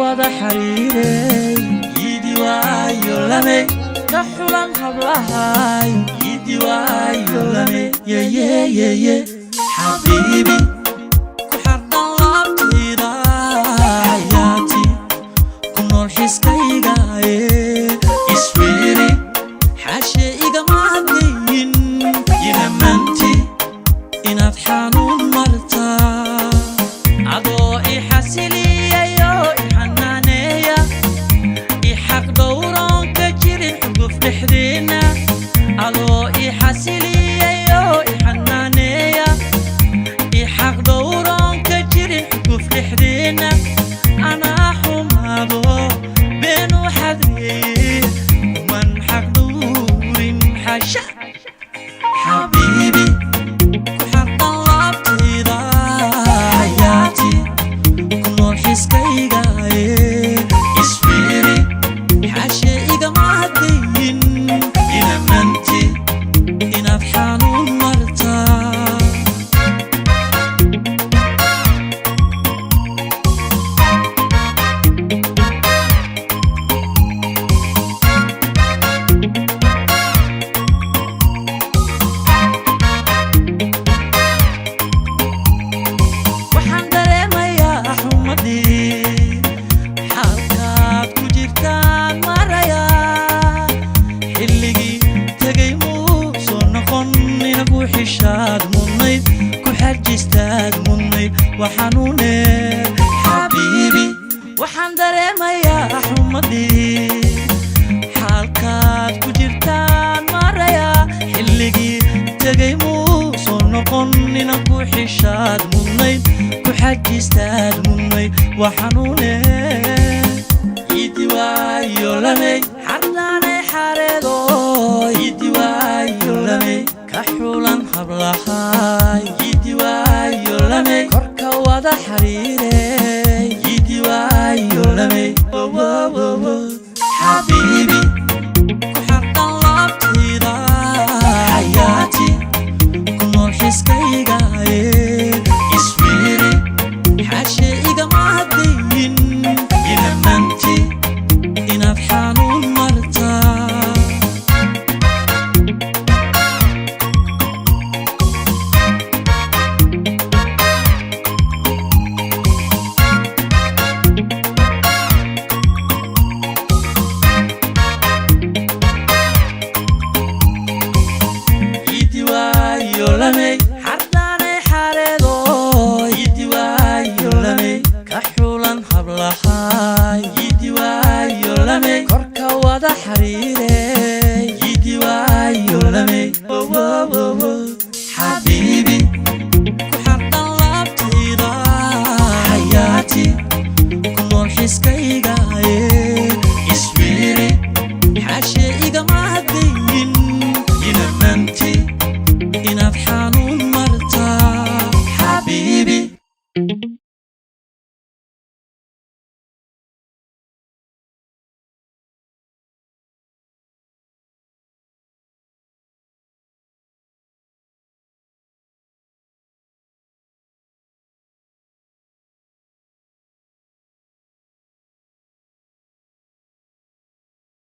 wada xariiray yidi waayo lame ka xulan hablahay yidi waayo lame ye habibi ku xardan laabtida hayati ku nool xiskayga iswiri xashe iga maadin yinamanti inaad xanuun marta ado i xasiliyo i xanaaneeya i xaq dhowran ka jirin xuguf dhexdeena ado i xasiliyo i xanaaneeya i xaq dhowran ka jirin xuguf dhexdeena ana xumaado beenu xadreeye kuman xaq dhowrin xasha حبيبي كحرد لابتيدا حياتي كنور حسكيغا اسفيري حاشيغا معدين إنا منتي إنا بحانون مرتا وحنوني حبيبي وحن دريميا حمدي حالكات كجرتان مريا حلقي تقيمو صنقن نكو حشاد مني كحجستاد مني وحنوني يدي وايو لمي حرناني حاريدو يدي وايو لمي كحولان حبلحاي يدي وايو لمي wada xariiray yidi waayo lame habibi ku xardan laabtida hayati ku nool xiskayga iswiri xashe iga maadin yinamanti inaad xanuun marta حرداني حاريدو يدي وايو لمي كحولان حبلحاي يدي وايو لمي كوركا ودا حريري يدي وايو لمي